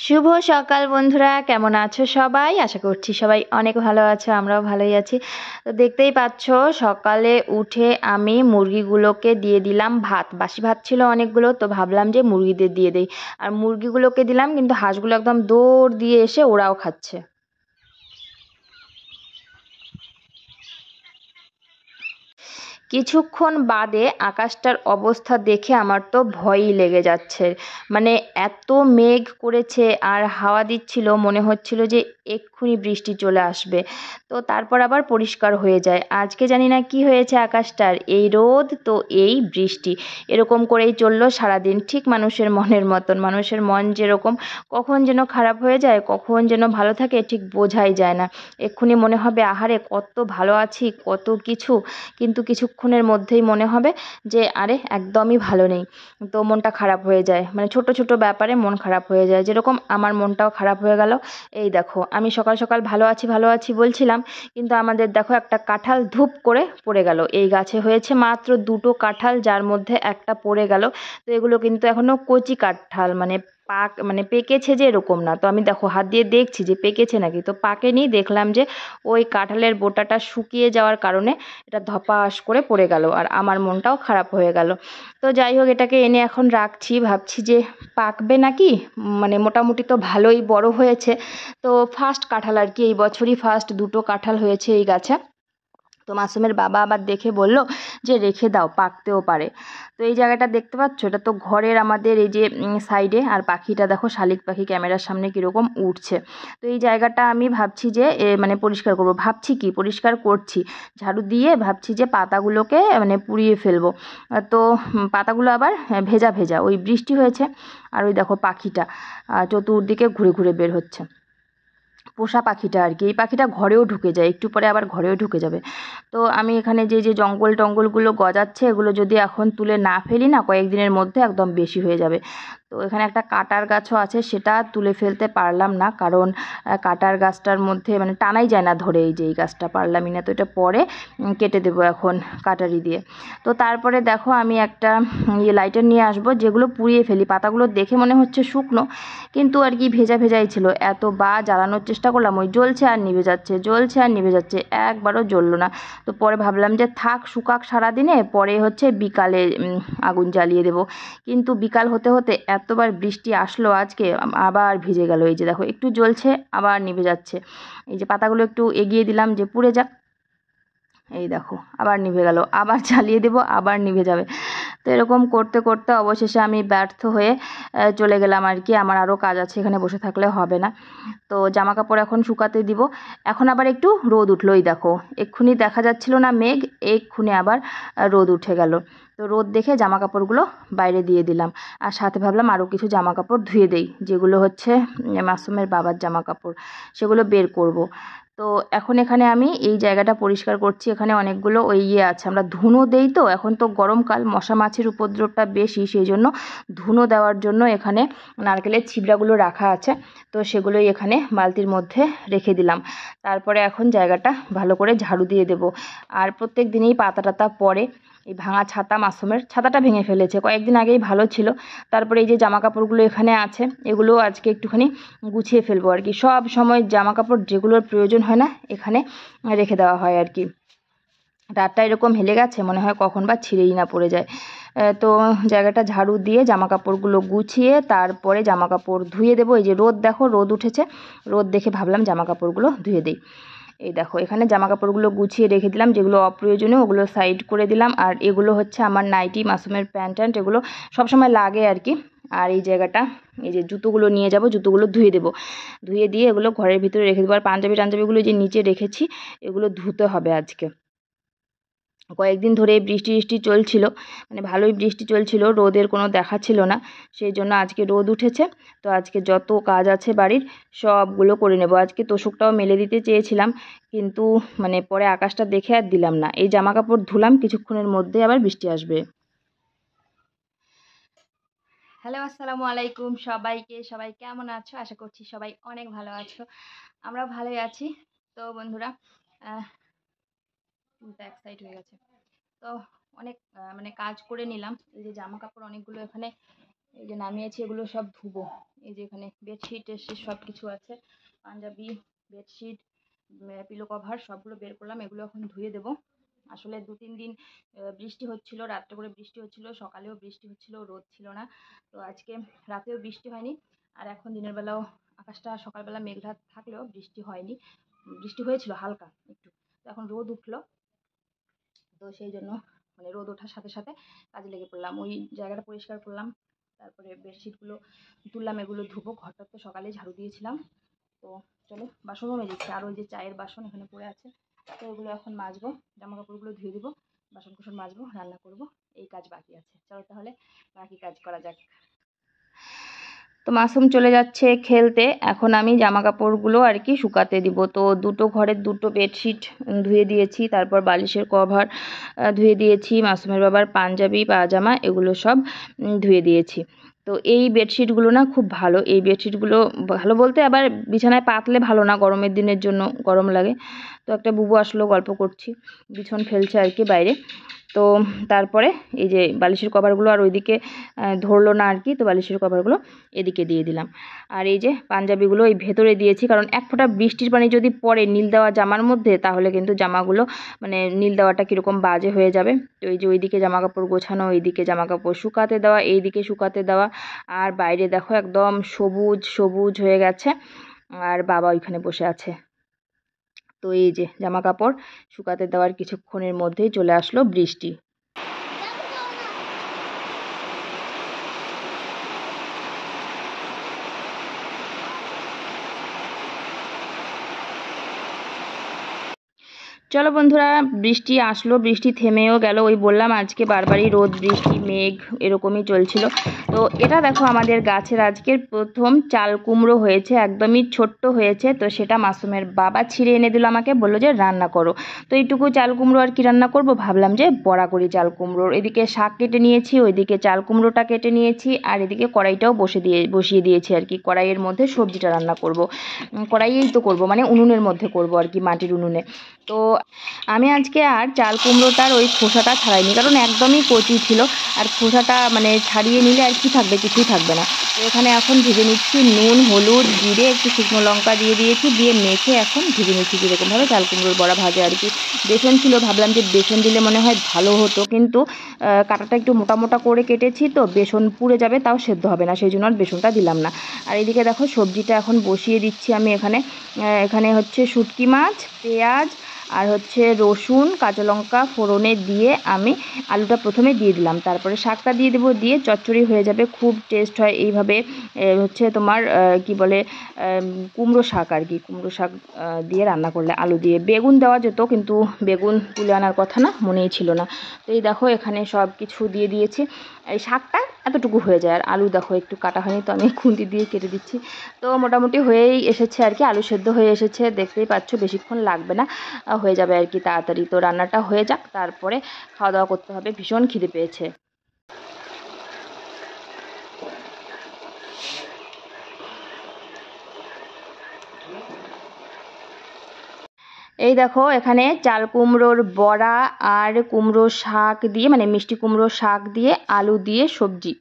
শুভ সকাল বন্ধুরা, কেমন আছো সবাই? আশা করছি সবাই অনেক ভালো আছো, আমরাও ভালোই আছি। তো দেখতেই পাচ্ছ, সকালে উঠে আমি মুরগিগুলোকে দিয়ে দিলাম ভাত। বাসি ভাত ছিল অনেকগুলো, তো ভাবলাম যে মুরগিদের দিয়ে দেই। আর মুরগিগুলোকে দিলাম, কিন্তু হাঁসগুলো একদম দৌড় দিয়ে এসে ওরাও খাচ্ছে। কিছুক্ষণ বাদে আকাশটার অবস্থা দেখে আমার তো ভয়ই লেগে যাচ্ছে। মানে এত মেঘ করেছে আর হাওয়া দিচ্ছিল, মনে হচ্ছিল যে এক্ষুনি বৃষ্টি চলে আসবে। তো তারপর আবার পরিষ্কার হয়ে যায়। আজকে জানি না কি হয়েছে আকাশটার, এই রোদ তো এই বৃষ্টি, এরকম করেই চললো সারাদিন। ঠিক মানুষের মনের মতন, মানুষের মন যেরকম কখন যেন খারাপ হয়ে যায়, কখন যেন ভালো থাকে, ঠিক বোঝাই যায় না। এক্ষুনি মনে হবে আহারে কত ভালো আছি, কত কিছু, কিন্তু কিছুক্ষণের মধ্যেই মনে হবে যে আরে একদমই ভালো নেই। তো মনটা খারাপ হয়ে যায়, মানে ছোট ছোট ব্যাপারে মন খারাপ হয়ে যায়। যেরকম আমার মনটাও খারাপ হয়ে গেল। এই দেখো, আমি সকাল সকাল ভালো আছি ভালো আছি বলছিলাম, কিন্তু আমাদের দেখো একটা কাঁঠাল ধুপ করে পড়ে গেল। এই গাছে হয়েছে মাত্র দুটো কাঁঠাল, যার মধ্যে একটা পড়ে গেল। তো এগুলো কিন্তু এখনো কচি কাঁঠাল, মানে পেকেছে যে এরকম না। তো আমি দেখো হাত দিয়ে দেখছি যে পেকেছে নাকি, তো পাকেনি। দেখলাম যে ওই কাঁঠালের বোটাটা শুকিয়ে যাওয়ার কারণে এটা ধপাস করে পড়ে গেল, আর আমার মনটাও খারাপ হয়ে গেল। তো যাই হোক, এটাকে এনে এখন রাখছি, ভাবছি যে পাকবে নাকি। মানে মোটামুটি তো ভালোই বড় হয়েছে। তো ফার্স্ট কাঁঠাল আর কি, এই বছরই ফার্স্ট দুটো কাঁঠাল হয়েছে এই গাছে। তো মাসুমের বাবা আবার দেখে বলল যে রেখে দাও, পাকতেও পারে। তো এই জায়গাটা দেখতে পাচ্ছ, এটা তো ঘরের আমাদের এই যে সাইডে। আর পাখিটা দেখো, শালিক পাখি ক্যামেরার সামনে কীরকম উঠছে। তো এই জায়গাটা আমি ভাবছি যে মানে পরিষ্কার করব, ভাবছি কি পরিষ্কার করছি, ঝাড়ু দিয়ে ভাবছি যে পাতাগুলোকে মানে পুড়িয়ে ফেলবো। তো পাতাগুলো আবার ভেজা ভেজা, ওই বৃষ্টি হয়েছে। আর ওই দেখো পাখিটা চতুর্দিকে ঘুরে ঘুরে বের হচ্ছে। পোষা পাখিটা আর কি, এই পাখিটা ঘরেও ঢুকে যায়, একটু পরে আবার ঘরেও ঢুকে যাবে। তো আমি এখানে যে যে জঙ্গল টঙ্গলগুলো গজাচ্ছে, এগুলো যদি এখন তুলে না ফেলি না, কয়েকদিনের মধ্যে একদম বেশি হয়ে যাবে। তো এখানে একটা কাঁটার গাছও আছে, সেটা তুলে ফেলতে পারলাম না, কারণ কাঁটার গাছটার মধ্যে মানে টানাই যায় না ধরে। এই যে এই গাছটা পারলামই না, তো এটা পরে কেটে দেবো এখন কাটারি দিয়ে। তো তারপরে দেখো, আমি একটা লাইটার নিয়ে আসবো, যেগুলো পুড়িয়ে ফেলি। পাতাগুলো দেখে মনে হচ্ছে শুকনো, কিন্তু আর কি ভেজা ভেজাই ছিল। এতবার জ্বালানোর চেষ্টা করলাম, ওই জ্বলছে আর নিভে যাচ্ছে, জ্বলছে আর নিভে যাচ্ছে, একবারও জ্বললো না। তো পরে ভাবলাম যে থাক শুকাক সারাদিনে, পরে হচ্ছে বিকালে আগুন জ্বালিয়ে দেবো। কিন্তু বিকাল হতে হতে এতবার বৃষ্টি আসলো আজকে, আবার ভিজে গেল। এই যে দেখো, একটু জ্বলছে আবার নিভে যাচ্ছে। এই যে পাতাগুলো একটু এগিয়ে দিলাম যে পুড়ে যাক, এই দেখো আবার নিভে গেল, আবার জ্বালিয়ে দেবো আবার নিভে যাবে। তো এরকম করতে করতে অবশেষে আমি ব্যর্থ হয়ে চলে গেলাম আর কি। আমার আরও কাজ আছে, এখানে বসে থাকলে হবে না। তো জামা কাপড় এখন শুকাতে দিব। এখন আবার একটু রোদ উঠলো, এই দেখো, এক্ষুনি দেখা যাচ্ছিল না মেঘ, এক্ষুনি আবার রোদ উঠে গেল। তো রোদ দেখে জামা কাপড়গুলো বাইরে দিয়ে দিলাম। আর সাথে ভাবলাম আরও কিছু জামা কাপড় ধুয়ে দেই, যেগুলো হচ্ছে মাসুমের বাবার জামা কাপড়, সেগুলো বের করব। তো এখন এখানে আমি এই জায়গাটা পরিষ্কার করছি। এখানে অনেকগুলো ওই আছে, আমরা ধুনো দেই। তো এখন তো গরমকাল, মশা মাছির উপদ্রবটা বেশি, সেই জন্য ধুনো দেওয়ার জন্য এখানে নারকেলের ছিবড়াগুলো রাখা আছে। তো সেগুলোই এখানে বালতির মধ্যে রেখে দিলাম। তারপরে এখন জায়গাটা ভালো করে ঝাড়ু দিয়ে দেব। আর প্রত্যেক দিনেই পাতা টাতা পড়ে। এই ভাঙা ছাতা, মাসুমের ছাতাটা ভেঙে ফেলেছে, কয়েকদিন আগেই ভালো ছিল। তারপরে এই যে জামা কাপড়গুলো এখানে আছে, এগুলো আজকে একটুখানি গুছিয়ে ফেলবো আর কি। সব সময় জামা কাপড় যেগুলোর প্রয়োজন হয় না, এখানে রেখে দেওয়া হয় আর কি। রাতটা এরকম হেলে গেছে, মনে হয় কখন বা ছিঁড়েই না পড়ে যায়। তো জায়গাটা ঝাড়ু দিয়ে জামা কাপড়গুলো গুছিয়ে তারপরে জামা কাপড় ধুয়ে দেবো। এই যে রোদ দেখো, রোদ উঠেছে, রোদ দেখে ভাবলাম জামা কাপড়গুলো ধুয়ে দিই। এই দেখো, এখানে জামা কাপড়গুলো গুছিয়ে রেখে দিলাম, যেগুলো অপ্রয়োজনীয় ওগুলো সাইড করে দিলাম। আর এগুলো হচ্ছে আমার নাইটি, মাসুমের প্যান্ট ট্যান্ট, এগুলো সবসময় লাগে আর কি। আর এই জায়গাটা, এই যে জুতোগুলো নিয়ে যাব, জুতোগুলো ধুয়ে দেবো। ধুয়ে দিয়ে এগুলো ঘরের ভিতরে রেখে দেবো। আর পাঞ্জাবি টাঞ্জাবিগুলো যে নিচে রেখেছি, এগুলো ধুতে হবে আজকে। কয়েকদিন ধরে বৃষ্টি বৃষ্টি চলছিল, মানে ভালোই বৃষ্টি চলছিল, রোদের কোনো দেখা ছিল না। সেই জন্য আজকে রোদ উঠেছে। তো আজকে যত কাজ আছে বাড়ির সবগুলো করে নেব। আজকে তোশকটাও মেলে দিতে চেয়েছিলাম, কিন্তু মানে পরে আকাশটা দেখে আর দিলাম না। এই জামা কাপড় ধুলাম, কিছুক্ষণের মধ্যে আবার বৃষ্টি আসবে। হ্যালো, আসসালামু আলাইকুম সবাইকে। সবাই কেমন আছো? আশা করছি সবাই অনেক ভালো আছো, আমরাও ভালোই আছি। তো বন্ধুরা, এক সাইড হয়ে গেছে। তো অনেক মানে কাজ করে নিলাম। এই যে জামা কাপড় অনেকগুলো এখানে এই যে নামিয়েছি, এগুলো সব ধুবো। এই যে এখানে বেডশিট টেডশিট সব কিছু আছে, পাঞ্জাবি, বেডশিট, পিলো কভার সবগুলো বের করলাম, এগুলো এখন ধুয়ে দেবো। আসলে 2-3 দিন বৃষ্টি হচ্ছিল, রাত্রে করে বৃষ্টি হচ্ছিল, সকালেও বৃষ্টি হচ্ছিল, রোদ ছিল না। তো আজকে রাতেও বৃষ্টি হয়নি, আর এখন দিনের বেলাও আকাশটা সকালবেলা মেঘলা থাকলেও বৃষ্টি হয়নি, বৃষ্টি হয়েছিল হালকা একটু। তো এখন রোদ উঠলো, তো সেই জন্য মানে রোদ ওঠার সাথে সাথে কাজে লেগে পড়লাম, ওই জায়গাটা পরিষ্কার করলাম, তারপরে বেডশিটগুলো তুললাম, এগুলো ধুবো। ঘরটা তো সকালে ঝাড়ু দিয়েছিলাম। তো চলো, বাসনও মেজেছি, আর ওই যে চায়ের বাসন এখানে পড়ে আছে, তো ওগুলো এখন মাজবো, জামা কাপড়গুলো ধুয়ে দিব, বাসন কুসন মাজবো, রান্না করব, এই কাজ বাকি আছে। চলো তাহলে বাকি কাজ করা যাক। তো মাসুম চলে যাচ্ছে খেলতে, এখন আমি জামা কাপড়গুলো আর কি শুকাতে দিব। তো দুটো ঘরের দুটো বেডশিট ধুয়ে দিয়েছি, তারপর বালিশের কভার ধুয়ে দিয়েছি, মাসুমের বাবার পাঞ্জাবি পাজামা এগুলো সব ধুয়ে দিয়েছি। তো এই বেডশিটগুলো না খুব ভালো, এই বেডশিটগুলো ভালো বলতে আবার বিছানায় পাতলে ভালো না, গরমের দিনের জন্য গরম লাগে। তো একটা বুবু আসলো, গল্প করছি, বিছন ফেলছে আর কি বাইরে। তো তারপরে এই যে বালিশের কভারগুলো আর ওইদিকে ধরলো না আর কি, তো বালিশের কভারগুলো এদিকে দিয়ে দিলাম। আর এই যে পাঞ্জাবিগুলো এই ভেতরে দিয়েছি, কারণ এক ফোঁটা বৃষ্টির পানি যদি পড়ে নীল দেওয়া জামার মধ্যে, তাহলে কিন্তু জামাগুলো মানে নীল দেওয়াটা কীরকম বাজে হয়ে যাবে। তো এই যে ওইদিকে জামা কাপড় গোছানো, এইদিকে জামা কাপড় শুকাতে দেওয়া, এইদিকে শুকাতে দেওয়া, আর বাইরে দেখো একদম সবুজ সবুজ হয়ে গেছে, আর বাবা ওইখানে বসে আছে। তো এই যে জামা কাপড় শুকাতে দেওয়ার কিছুক্ষণের মধ্যেই চলে আসলো বৃষ্টি। চলো বন্ধুরা, বৃষ্টি আসলো, বৃষ্টি থেমেও গেল। ওই বললাম আজকে বারবারই রোদ বৃষ্টি মেঘ এরকমই চলছিল। তো এটা দেখো আমাদের গাছের আজকের প্রথম চাল কুমড়ো হয়েছে, একদমই ছোট্ট হয়েছে। তো সেটা মাসুমের বাবা ছিঁড়ে এনে দিল আমাকে, বললো যে রান্না করো। তো এইটুকু চাল কুমড়ো আর কি রান্না করব, ভাবলাম যে বড়া করি চাল কুমড়োর। এদিকে শাক কেটে নিয়েছি, ওইদিকে চাল কুমড়োটা কেটে নিয়েছি, আর এদিকে কড়াইটাও বসিয়ে দিয়েছি আর কি। কড়াইয়ের মধ্যে সবজিটা রান্না করব, কড়াইয়েই তো করব, মানে উনুনের মধ্যে করব আর কি, মাটির উনুনে। তো আমি আজকে আর চাল কুমড়োটার ওই খোসাটা ছাড়াইনি, কারণ একদমই কচি ছিল, আর খোসাটা মানে ছাড়িয়ে নিলে আর কি থাকবে, কিছুই থাকবে না। তো এখানে এখন ভেজে নিচ্ছি, নুন হলুদ জিরে একটু শুকনো লঙ্কা দিয়ে দিয়েছি, দিয়ে মেখে এখন ভেজে নিচ্ছি, যেরকমভাবে চাল কুমড়োর বড়া ভাজে আর কি। বেসন ছিল, ভাবলাম যে বেসন দিলে মনে হয় ভালো হতো, কিন্তু কাঁটাটা একটু মোটা মোটা করে কেটেছি, তো বেসন পুড়ে যাবে, তাও সেদ্ধ হবে না, সেই জন্য আর বেসনটা দিলাম না। আর এদিকে দেখো সবজিটা এখন বসিয়ে দিচ্ছি আমি। এখানে হচ্ছে শুটকি মাছ, পেঁয়াজ আর হচ্ছে রসুন কাঁচা লঙ্কা ফোড়নে দিয়ে আমি আলুটা প্রথমে দিয়ে দিলাম, তারপরে শাকটা দিয়ে দেবো, দিয়ে চচ্চড়ি হয়ে যাবে, খুব টেস্ট হয় এইভাবে। হচ্ছে তোমার কি বলে কুমড়ো শাক আর কি, কুমড়ো শাক দিয়ে রান্না করলে। আলু দিয়ে বেগুন দেওয়া যেত, কিন্তু বেগুন তুলে আনার কথা না, মনেই ছিল না। তো এই দেখো এখানে সব কিছু দিয়ে দিয়েছি, এই শাকটা এতটুকু হয়ে যায়, আর আলু দেখো একটু কাটা হয়নি, তো আমি খুন্তি দিয়ে কেটে দিচ্ছি। তো মোটামুটি হয়েই এসেছে আর কি, আলু সেদ্ধ হয়ে এসেছে, দেখতেই পাচ্ছ, বেশিক্ষণ লাগবে না, হয়ে যাবে আর কি তাড়াতাড়ি। তো রান্নাটা হয়ে যাক, তারপরে খাওয়া দাওয়া করতে হবে, ভীষণ খিদে পেয়েছে। এই দেখো এখানে চাল কুমড়োর বড়া আর কুমড়ো শাক দিয়ে, মানে মিষ্টি কুমড়ো শাক দিয়ে আলু দিয়ে সবজি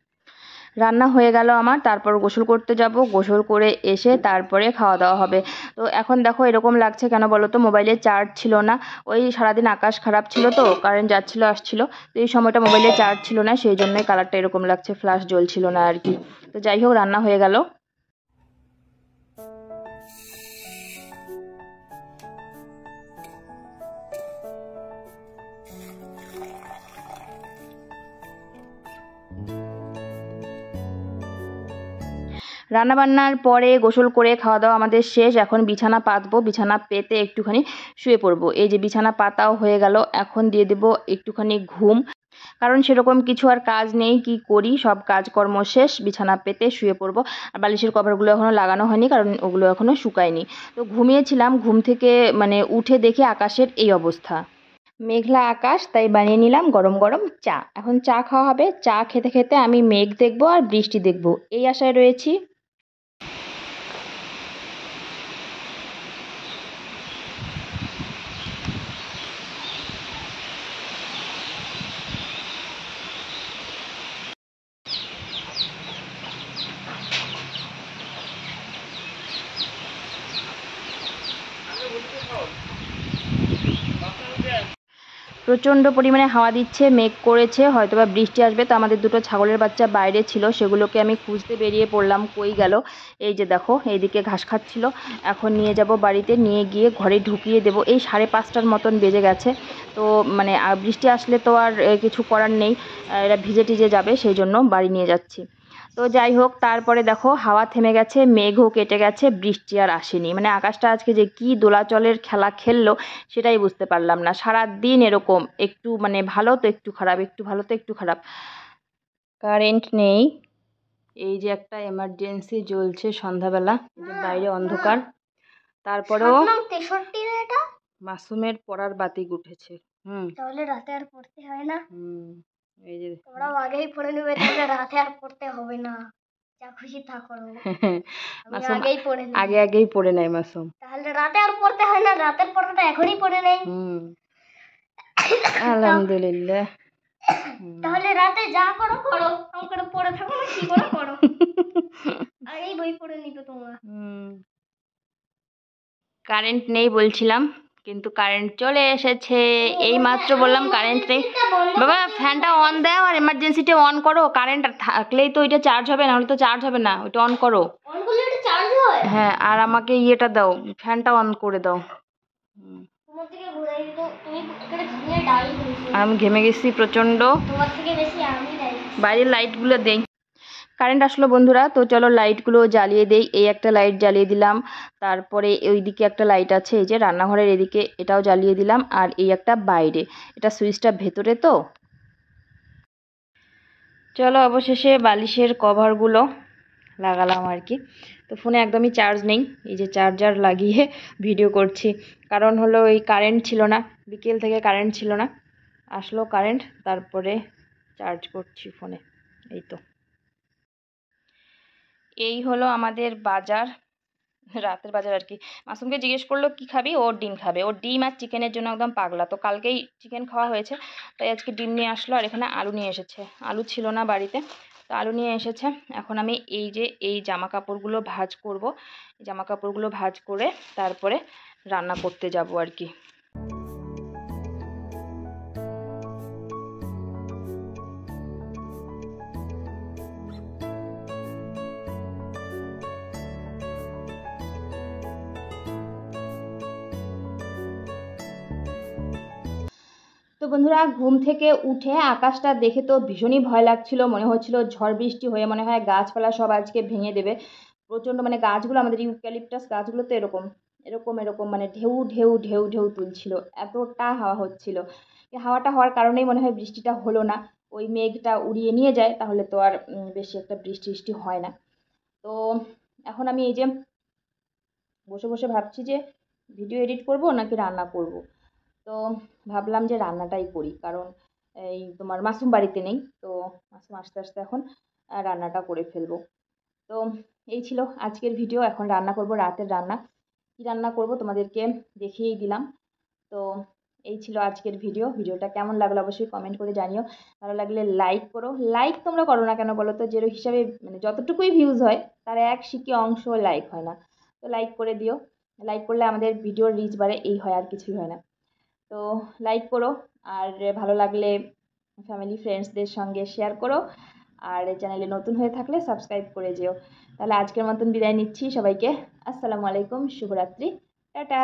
রান্না হয়ে গেল আমার। তারপর গোসল করতে যাব, গোসল করে এসে তারপরে খাওয়া দাওয়া হবে। তো এখন দেখো এরকম লাগছে কেন বলো তো, মোবাইলে চার্জ ছিল না, ওই সারাদিন আকাশ খারাপ ছিল, তো কারেন্ট যাচ্ছিলো আসছিল, তো এই সময়টা মোবাইলে চার্জ ছিল না, সেই জন্যই কালারটা এরকম লাগছে, ফ্ল্যাশ জ্বলছিল না আর কি। তো যাই হোক, রান্না হয়ে গেল। রান্নাবান্নার পরে গোসল করে খাওয়া দাওয়া আমাদের শেষ, এখন বিছানা পাতবো, বিছানা পেতে একটুখানি শুয়ে পড়বো। এই যে বিছানা পাতাও হয়ে গেল, এখন দিয়ে দেবো একটুখানি ঘুম, কারণ সেরকম কিছু আর কাজ নেই, কি করি, সব কাজকর্ম শেষ, বিছানা পেতে শুয়ে পড়বো। আর বালিশের কভারগুলো এখনও লাগানো হয়নি, কারণ ওগুলো এখনও শুকায়নি। তো ঘুমিয়েছিলাম, ঘুম থেকে মানে উঠে দেখে আকাশের এই অবস্থা, মেঘলা আকাশ, তাই বানিয়ে নিলাম গরম গরম চা। এখন চা খাওয়া হবে, চা খেতে খেতে আমি মেঘ দেখবো আর বৃষ্টি দেখবো, এই আশায় রয়েছি। প্রচণ্ড পরিমাণে হাওয়া দিচ্ছে, মেঘ করেছে, হয়তোবা বৃষ্টি আসবে। তো আমাদের দুটো ছাগলের বাচ্চা বাইরে ছিল, সেগুলোকে আমি খুঁজতে বেরিয়ে পড়লাম, কই গেল। এই যে দেখো এইদিকে ঘাস খাচ্ছিল। এখন নিয়ে যাব বাড়িতে, নিয়ে গিয়ে ঘরে ঢুকিয়ে দেব। এই 5:30টার মতন বেজে গেছে। তো মানে বৃষ্টি আসলে তো আর কিছু করার নেই, এরা ভিজে টিজে যাবে, সেই জন্য বাড়ি নিয়ে যাচ্ছি। তো যাই হোক, তারপরে দেখো হাওয়া থেমে গেছে, মেঘও কেটে গেছে, বৃষ্টি আর আসেনি। মানে আকাশটা আজকে যে কি দোলাচলের খেলা খেললো সেটাই বুঝতে পারলাম না। সারা দিন এরকম, একটু মানে ভালো তো একটু খারাপ, একটু ভালো তো একটু খারাপ। কারেন্ট নেই, এই যে একটা এমার্জেন্সি জ্বলছে সন্ধ্যাবেলা, বাইরে অন্ধকার। তারপরেও মাসুমের পড়ার বাতিক উঠেছে। তাহলে রাতে আর পড়তে হয় না। এই যে তোমরাও আগেই পড়ে নেবে, তাহলে রাতে আর পড়তে হবে না, যা খুশি তা করো। মাসুম আগেই পড়ে নেই, আগেই পড়ে নেয় মাসুম, তাহলে রাতে আর পড়তে হয় না, রাতের পড়াটা এখনই পড়ে নেই। আলহামদুলিল্লাহ। তাহলে রাতে যা করো করো, আমাকে পড়ে থাকো না, কি করো করো, আগেই বই পড়ে নিবে তোমরা। কারেন্ট নেই বলছিলাম, কিন্তু কারেন্ট চলে এসেছে। এই মাত্র বললাম কারেন্ট নেই। বাবা ফ্যানটা অন দাও আর এমার্জেন্সিটা অন করো। কারেন্ট থাকলেই তো ওইটা চার্জ হবে, নাহলে তো চার্জ হবে না। ওইটা অন করো। অন করলে এটা চার্জ হয়? হ্যাঁ, আর আমাকে ইয়েটা দাও, ফ্যানটা অন করে দাও। তোমার থেকে ঘুরাই দিল, তুমি এখানে ঘুমিয়ে ডাই হইছো। আমি ঘেমে গেছি প্রচন্ড। তোমার থেকে বেশি আমি ডাই। বাইরের লাইটগুলো দেই। কারেন্ট আসলো বন্ধুরা, তো চলো লাইটগুলো জ্বালিয়ে দেই। এই একটা লাইট জ্বালিয়ে দিলাম, তারপরে ওইদিকে একটা লাইট আছে, এই যে রান্নাঘরের এদিকে, এটাও জ্বালিয়ে দিলাম। আর এই একটা বাইরে, এটা সুইচটা ভেতরে। তো চলো অবশেষে বালিশের কভারগুলো লাগালাম আর কি। তো ফোনে একদমই চার্জ নেই, এই যে চার্জার লাগিয়ে ভিডিও করছি। কারণ হলো এই কারেন্ট ছিল না, বিকেল থেকে কারেন্ট ছিল না, আসলো কারেন্ট, তারপরে চার্জ করছি ফোনে। এই তো এই হলো আমাদের বাজার, রাতের বাজার আর কি। মাসুমকে জিজ্ঞেস করলো কি খাবি, ওর ডিম খাবে। ওর ডিম আর চিকেনের জন্য একদম পাগলা। তো কালকেই চিকেন খাওয়া হয়েছে, তাই আজকে ডিম নিয়ে আসলো। আর এখানে আলু নিয়ে এসেছে, আলু ছিল না বাড়িতে, তো আলু নিয়ে এসেছে। এখন আমি এই জামা কাপড়গুলো ভাঁজ করব। জামা কাপড়গুলো ভাঁজ করে তারপরে রান্না করতে যাব আর কি। তো বন্ধুরা, ঘুম থেকে উঠে আকাশটা দেখে তো ভীষণই ভয় লাগছিল। মনে হচ্ছিল ঝড় বৃষ্টি হয়ে মনে হয় গাছপালা সব আজকে ভেঙে দেবে। প্রচণ্ড মানে গাছগুলো, আমাদের ইউক্যালিপটাস গাছগুলো তো এরকম এরকম এরকম মানে ঢেউ ঢেউ ঢেউ ঢেউ তুলছিল, এতটা হাওয়া হচ্ছিল। এই হাওয়াটা হওয়ার কারণেই মনে হয় বৃষ্টিটা হলো না। ওই মেঘটা উড়িয়ে নিয়ে যায়, তাহলে তো আর বেশি একটা বৃষ্টি হয় না। তো এখন আমি এই যে বসে বসে ভাবছি যে ভিডিও এডিট করব নাকি রান্না করব। তো ভাবলাম যে রান্নাটাই করি, কারণ এই তোমার মাসুম বাড়িতে নেই। তো মাসুম আস্তে আস্তে এখন রান্নাটা করে ফেলবো। তো এই ছিল আজকের ভিডিও। এখন রান্না করব, রাতের রান্না। কী রান্না করব তোমাদেরকে দেখিয়েই দিলাম। তো এই ছিল আজকের ভিডিওটা কেমন লাগলো অবশ্যই কমেন্ট করে জানিও। ভালো লাগলে লাইক করো। লাইক তোমরা করো না কেন বলো তো? যেরকম হিসাবে মানে যতটুকুই ভিউজ হয় তার 1 অংশ লাইক হয় না। তো লাইক করে দিও। লাইক করলে আমাদের ভিডিওর রিচ বাড়ে, এই হয়, আর কিছুই হয় না। তো লাইক করো, আর ভালো লাগলে ফ্যামিলি ফ্রেন্ডসদের সঙ্গে শেয়ার করো। আর চ্যানেলে নতুন হয়ে থাকলে সাবস্ক্রাইব করে যেও। তাহলে আজকের মতন বিদায় নিচ্ছি সবাইকে। আসসালামু আলাইকুম, শুভরাত্রি, টাটা।